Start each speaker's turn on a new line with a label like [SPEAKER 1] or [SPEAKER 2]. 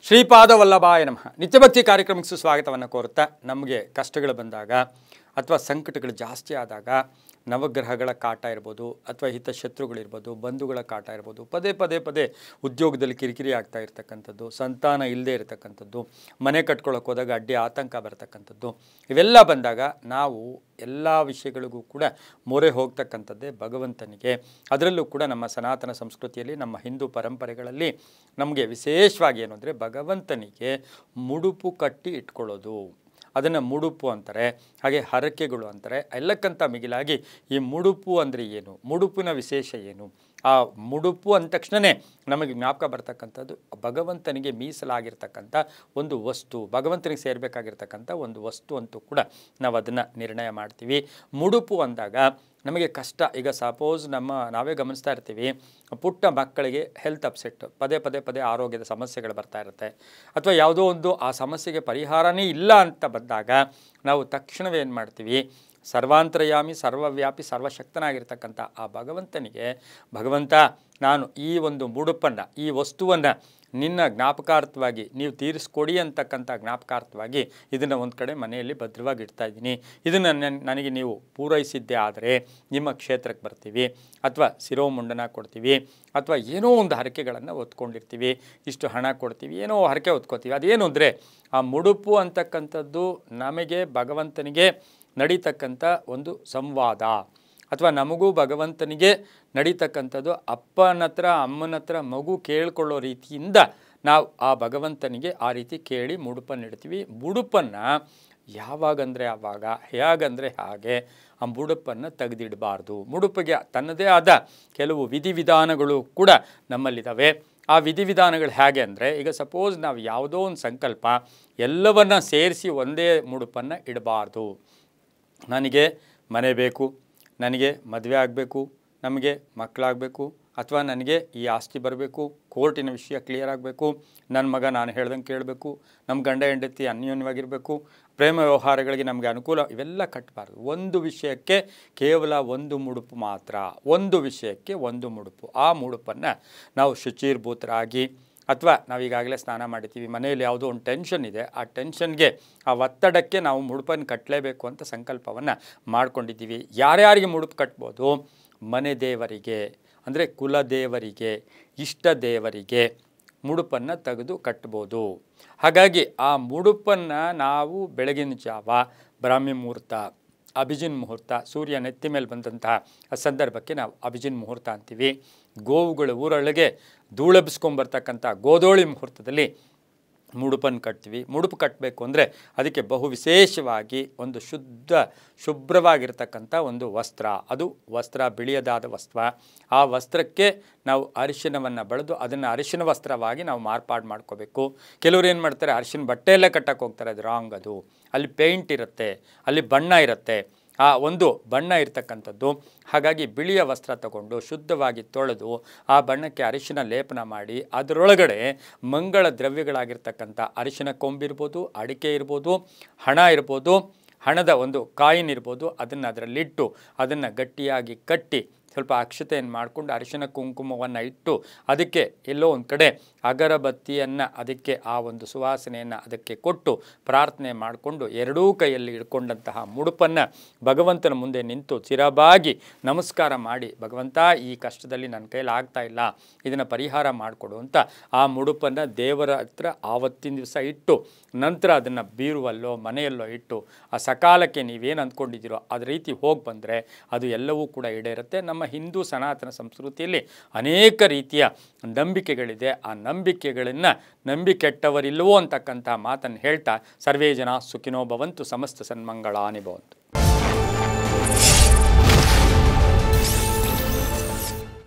[SPEAKER 1] ಶ್ರೀಪಾದ ವಲ್ಲಭಾಯ ನಮಃ. ನಿತ್ಯಭಕ್ತಿ ಕಾರ್ಯಕ್ರಮಕ್ಕೆ ಸುಸ್ವಾಗತವನ್ನು ಕೋರುತ್ತಾ, ನಮಗೆ ಕಷ್ಟಗಳು ಬಂದಾಗ ಅಥವಾ ಸಂಕಟಗಳು ಜಾಸ್ತಿ ಆದಾಗ ನವಗ್ರಹಗಳ ಕಾಟ ಇರ್ಬೋದು, ಅಥವಾ ಹಿತಶತ್ರುಗಳಿರ್ಬೋದು, ಬಂಧುಗಳ ಕಾಟ ಇರ್ಬೋದು, ಪದೇ ಪದೇ ಪದೇ ಉದ್ಯೋಗದಲ್ಲಿ ಕಿರಿಕಿರಿ ಆಗ್ತಾ ಇರ್ತಕ್ಕಂಥದ್ದು, ಸಂತಾನ ಇಲ್ಲದೆ ಇರತಕ್ಕಂಥದ್ದು, ಮನೆ ಕಟ್ಕೊಳ್ಳೋಕೆ ಹೋದಾಗ ಅಡ್ಡಿ ಆತಂಕ ಬರ್ತಕ್ಕಂಥದ್ದು, ಇವೆಲ್ಲ ಬಂದಾಗ ನಾವು ಎಲ್ಲ ವಿಷಯಗಳಿಗೂ ಕೂಡ ಮೊರೆ ಹೋಗ್ತಕ್ಕಂಥದ್ದೇ ಭಗವಂತನಿಗೆ. ಅದರಲ್ಲೂ ಕೂಡ ನಮ್ಮ ಸನಾತನ ಸಂಸ್ಕೃತಿಯಲ್ಲಿ, ನಮ್ಮ ಹಿಂದೂ ಪರಂಪರೆಗಳಲ್ಲಿ ನಮಗೆ ವಿಶೇಷವಾಗಿ ಏನು ಅಂದರೆ ಭಗವಂತನಿಗೆ ಮುಡುಪು ಕಟ್ಟಿ ಇಟ್ಕೊಳ್ಳೋದು, ಅದನ್ನು ಮುಡುಪು ಅಂತಾರೆ. ಹಾಗೆ ಹರಕೆಗಳು ಅಂತಾರೆ. ಎಲ್ಲಕ್ಕಿಂತ ಮಿಗಿಲಾಗಿ ಈ ಮುಡುಪು ಅಂದರೆ ಏನು, ಮುಡುಪಿನ ವಿಶೇಷ ಏನು, ಆ ಮುಡುಪು ಅಂದ ತಕ್ಷಣವೇ ನಮಗೆ ಜ್ಞಾಪಕ ಬರ್ತಕ್ಕಂಥದ್ದು ಭಗವಂತನಿಗೆ ಮೀಸಲಾಗಿರ್ತಕ್ಕಂಥ ಒಂದು ವಸ್ತು, ಭಗವಂತನಿಗೆ ಸೇರಬೇಕಾಗಿರ್ತಕ್ಕಂಥ ಒಂದು ವಸ್ತು ಅಂತೂ ಕೂಡ ನಾವು ಅದನ್ನು ನಿರ್ಣಯ ಮಾಡ್ತೀವಿ. ಮುಡುಪು ಅಂದಾಗ ನಮಗೆ ಕಷ್ಟ. ಈಗ ಸಪೋಸ್ ನಾವೇ ಗಮನಿಸ್ತಾ ಇರ್ತೀವಿ, ಪುಟ್ಟ ಮಕ್ಕಳಿಗೆ ಹೆಲ್ತ್ ಅಪ್ಸೆಟ್, ಪದೇ ಪದೇ ಪದೇ ಆರೋಗ್ಯದ ಸಮಸ್ಯೆಗಳು ಬರ್ತಾ ಇರುತ್ತೆ, ಅಥವಾ ಯಾವುದೋ ಒಂದು ಆ ಸಮಸ್ಯೆಗೆ ಪರಿಹಾರನೇ ಇಲ್ಲ ಅಂತ ಬಂದಾಗ ನಾವು ತಕ್ಷಣವೇ ಏನು ಮಾಡ್ತೀವಿ, ಸರ್ವಾಂತರ್ಯಾಮಿ ಸರ್ವವ್ಯಾಪಿ ಸರ್ವಶಕ್ತನಾಗಿರ್ತಕ್ಕಂಥ ಆ ಭಗವಂತನಿಗೆ, ಭಗವಂತ ನಾನು ಈ ಒಂದು ಮುಡುಪನ್ನು, ಈ ವಸ್ತುವನ್ನು ನಿನ್ನ ಜ್ಞಾಪಕಾರ್ಥವಾಗಿ ನೀವು ತೀರಿಸ್ಕೊಡಿ ಅಂತಕ್ಕಂಥ ಜ್ಞಾಪಕಾರ್ಥವಾಗಿ ಇದನ್ನು ಒಂದು ಕಡೆ ಮನೆಯಲ್ಲಿ ಭದ್ರವಾಗಿ ಇಡ್ತಾ ಇದ್ದೀನಿ. ಇದನ್ನು ನನಗೆ ನೀವು ಪೂರೈಸಿದ್ದೇ ಆದರೆ ನಿಮ್ಮ ಕ್ಷೇತ್ರಕ್ಕೆ ಬರ್ತೀವಿ, ಅಥವಾ ಶಿರೋಮುಂಡನ ಕೊಡ್ತೀವಿ, ಅಥವಾ ಏನೋ ಒಂದು ಹರಕೆಗಳನ್ನು ಹೊತ್ಕೊಂಡಿರ್ತೀವಿ, ಇಷ್ಟು ಹಣ ಕೊಡ್ತೀವಿ, ಏನೋ ಹರಕೆ ಹೊತ್ಕೋತೀವಿ. ಅದೇನು ಅಂದರೆ ಆ ಮುಡುಪು ಅಂತಕ್ಕಂಥದ್ದು ನಮಗೆ ಭಗವಂತನಿಗೆ ನಡೀತಕ್ಕಂಥ ಒಂದು ಸಂವಾದ, ಅಥವಾ ನಮಗೂ ಭಗವಂತನಿಗೆ ನಡೀತಕ್ಕಂಥದ್ದು ಅಪ್ಪನ ಹತ್ರ ಅಮ್ಮನ ಹತ್ರ ಮಗು ಕೇಳ್ಕೊಳ್ಳೋ ರೀತಿಯಿಂದ ನಾವು ಆ ಭಗವಂತನಿಗೆ ಆ ರೀತಿ ಕೇಳಿ ಮುಡುಪನ್ನು ಇಡ್ತೀವಿ. ಮುಡುಪನ್ನು ಯಾವಾಗಂದರೆ ಆವಾಗ, ಹೇಗಂದರೆ ಹಾಗೆ ಆ ಮುಡುಪನ್ನು ತೆಗೆದಿಡಬಾರ್ದು. ಮುಡುಪಿಗೆ ತನ್ನದೇ ಆದ ಕೆಲವು ವಿಧಿವಿಧಾನಗಳು ಕೂಡ ನಮ್ಮಲ್ಲಿದ್ದಾವೆ. ಆ ವಿಧಿವಿಧಾನಗಳು ಹೇಗೆ ಅಂದರೆ, ಈಗ ಸಪೋಸ್ ನಾವು ಯಾವುದೋ ಒಂದು ಸಂಕಲ್ಪ ಎಲ್ಲವನ್ನ ಸೇರಿಸಿ ಒಂದೇ ಮುಡುಪನ್ನು ಇಡಬಾರ್ದು. ನನಗೆ ಮನೆ ಬೇಕು, ನನಗೆ ಮದುವೆ ಆಗಬೇಕು, ನಮಗೆ ಮಕ್ಕಳಾಗಬೇಕು, ಅಥವಾ ನನಗೆ ಈ ಆಸ್ತಿ ಬರಬೇಕು, ಕೋರ್ಟಿನ ವಿಷಯ ಕ್ಲಿಯರ್ ಆಗಬೇಕು, ನನ್ನ ಮಗ ನಾನು ಹೇಳ್ದಂಗೆ ಕೇಳಬೇಕು, ನಮ್ಮ ಗಂಡ ಹೆಂಡತಿ ಅನ್ಯೋನ್ಯವಾಗಿರಬೇಕು, ಪ್ರೇಮ ವ್ಯವಹಾರಗಳಿಗೆ ನಮಗೆ ಅನುಕೂಲ, ಇವೆಲ್ಲ ಕಟ್ಟಬಾರ್ದು. ಒಂದು ವಿಷಯಕ್ಕೆ ಕೇವಲ ಒಂದು ಮುಡುಪು ಮಾತ್ರ, ಒಂದು ವಿಷಯಕ್ಕೆ ಒಂದು ಮುಡುಪು. ಆ ಮುಡುಪನ್ನು ನಾವು ಶುಚಿರ್ಭೂತರಾಗಿ, ಅಥವಾ ನಾವೀಗಾಗಲೇ ಸ್ನಾನ ಮಾಡಿದ್ದೀವಿ, ಮನೆಯಲ್ಲಿ ಯಾವುದೋ ಒಂದು ಟೆನ್ಷನ್ ಇದೆ, ಆ ಟೆನ್ಷನ್ಗೆ, ಆ ಒತ್ತಡಕ್ಕೆ ನಾವು ಮುಡುಪನ್ನು ಕಟ್ಟಲೇಬೇಕು ಅಂತ ಸಂಕಲ್ಪವನ್ನು ಮಾಡ್ಕೊಂಡಿದ್ದೀವಿ. ಯಾರ್ಯಾರಿಗೆ ಮುಡುಪು ಕಟ್ಬೋದು? ಮನೆ ದೇವರಿಗೆ, ಅಂದರೆ ಕುಲದೇವರಿಗೆ, ಇಷ್ಟ ದೇವರಿಗೆ ಮುಡುಪನ್ನು ತೆಗೆದು ಕಟ್ಬೋದು. ಹಾಗಾಗಿ ಆ ಮುಡುಪನ್ನು ನಾವು ಬೆಳಗಿನ ಜಾವ, ಬ್ರಾಹ್ಮಿ ಮುಹೂರ್ತ, ಅಭಿಜಿನ್ ಮುಹೂರ್ತ, ಸೂರ್ಯ ನೆತ್ತಿ ಮೇಲೆ ಬಂದಂತಹ ಸಂದರ್ಭಕ್ಕೆ ನಾವು ಅಭಿಜಿನ್ ಮುಹೂರ್ತ ಅಂತೀವಿ. ಗೋವುಗಳು ಊರೊಳಗೆ ಧೂಳೆಬ್ಸ್ಕೊಂಬರ್ತಕ್ಕಂಥ ಗೋಧೋಳಿ ಮುಹೂರ್ತದಲ್ಲಿ ಮುಡುಪನ್ನು ಕಟ್ತೀವಿ. ಮುಡುಪು ಕಟ್ಟಬೇಕು ಅಂದರೆ ಅದಕ್ಕೆ ಬಹು ವಿಶೇಷವಾಗಿ ಒಂದು ಶುಭ್ರವಾಗಿರ್ತಕ್ಕಂಥ ಒಂದು ವಸ್ತ್ರ, ಅದು ವಸ್ತ್ರ ಬಿಳಿಯದಾದ ವಸ್ತ್ರ. ಆ ವಸ್ತ್ರಕ್ಕೆ ನಾವು ಅರಿಶಿನವನ್ನು ಬಳಿದು ಅದನ್ನು ಅರಿಶಿನ ವಸ್ತ್ರವಾಗಿ ನಾವು ಮಾರ್ಪಾಡು ಮಾಡ್ಕೋಬೇಕು. ಕೆಲವರು ಏನು ಮಾಡ್ತಾರೆ, ಅರಿಶಿನ ಬಟ್ಟೆಯಲ್ಲೇ ಕಟ್ಟಕ್ಕೆ ಹೋಗ್ತಾರೆ, ಅದು ರಾಂಗ್. ಅದು ಅಲ್ಲಿ ಪೇಂಟ್ ಇರುತ್ತೆ, ಅಲ್ಲಿ ಬಣ್ಣ ಇರುತ್ತೆ, ಆ ಒಂದು ಬಣ್ಣ ಇರ್ತಕ್ಕಂಥದ್ದು. ಹಾಗಾಗಿ ಬಿಳಿಯ ವಸ್ತ್ರ ತಗೊಂಡು ಶುದ್ಧವಾಗಿ ತೊಳೆದು ಆ ಬಣ್ಣಕ್ಕೆ ಅರಿಶಿನ ಲೇಪನ ಮಾಡಿ, ಅದರೊಳಗಡೆ ಮಂಗಳ ದ್ರವ್ಯಗಳಾಗಿರ್ತಕ್ಕಂಥ ಅರಿಶಿನ ಕೊಂಬಿರ್ಬೋದು, ಅಡಿಕೆ ಇರ್ಬೋದು, ಹಣ ಇರ್ಬೋದು, ಹಣದ ಒಂದು ಕಾಯಿನ್ ಇರ್ಬೋದು, ಅದನ್ನು ಅದರಲ್ಲಿಟ್ಟು ಅದನ್ನು ಗಟ್ಟಿಯಾಗಿ ಕಟ್ಟಿ ಸ್ವಲ್ಪ ಅಕ್ಷತೆಯನ್ನು ಮಾಡಿಕೊಂಡು ಅರಿಶಿನ ಕುಂಕುಮವನ್ನು ಇಟ್ಟು ಅದಕ್ಕೆ ಎಲ್ಲೋ ಒಂದು ಕಡೆ ಅಗರಬತ್ತಿಯನ್ನು ಅದಕ್ಕೆ ಆ ಒಂದು ಸುವಾಸನೆಯನ್ನು ಅದಕ್ಕೆ ಕೊಟ್ಟು ಪ್ರಾರ್ಥನೆ ಮಾಡಿಕೊಂಡು ಎರಡೂ ಕೈಯಲ್ಲಿ ಇಟ್ಕೊಂಡಂತಹ ಮುಡುಪನ್ನು ಭಗವಂತನ ಮುಂದೆ ನಿಂತು ಚಿರಬಾಗಿ ನಮಸ್ಕಾರ ಮಾಡಿ, ಭಗವಂತ ಈ ಕಷ್ಟದಲ್ಲಿ ನನ್ನ ಕೈಯಲ್ಲಿ ಆಗ್ತಾ ಇಲ್ಲ, ಇದನ್ನು ಪರಿಹಾರ ಮಾಡಿಕೊಡು ಅಂತ ಆ ಮುಡುಪನ್ನು ದೇವರ ಹತ್ರ ಆವತ್ತಿನ ದಿವಸ ಇಟ್ಟು, ನಂತರ ಅದನ್ನು ಬೀರುವಲ್ಲೋ ಮನೆಯಲ್ಲೋ ಇಟ್ಟು ಆ ಸಕಾಲಕ್ಕೆ ನೀವೇನು ಅಂದ್ಕೊಂಡಿದ್ದೀರೋ ಅದ ರೀತಿ ಹೋಗಿ ಬಂದರೆ ಅದು ಎಲ್ಲವೂ ಕೂಡ ಈಡೇರುತ್ತೆ. ನಮ್ಮ ಹಿಂದೂ ಸನಾತನ ಸಂಸ್ಕೃತಿಯಲ್ಲಿ ಅನೇಕ ರೀತಿಯ ನಂಬಿಕೆಗಳಿದೆ. ಆ ನಂಬಿಕೆಗಳನ್ನು ನಂಬಿಕೆಟ್ಟವರಿಲ್ಲವೋ ಅಂತಕ್ಕಂಥ ಮಾತನ್ನು ಹೇಳ್ತಾ, ಸರ್ವೇ ಜನ ಸುಖಿನೋ ಭವಂತು, ಸಮಸ್ತ ಸನ್ಮಂಗಳಾನಿ ಭವಂತು.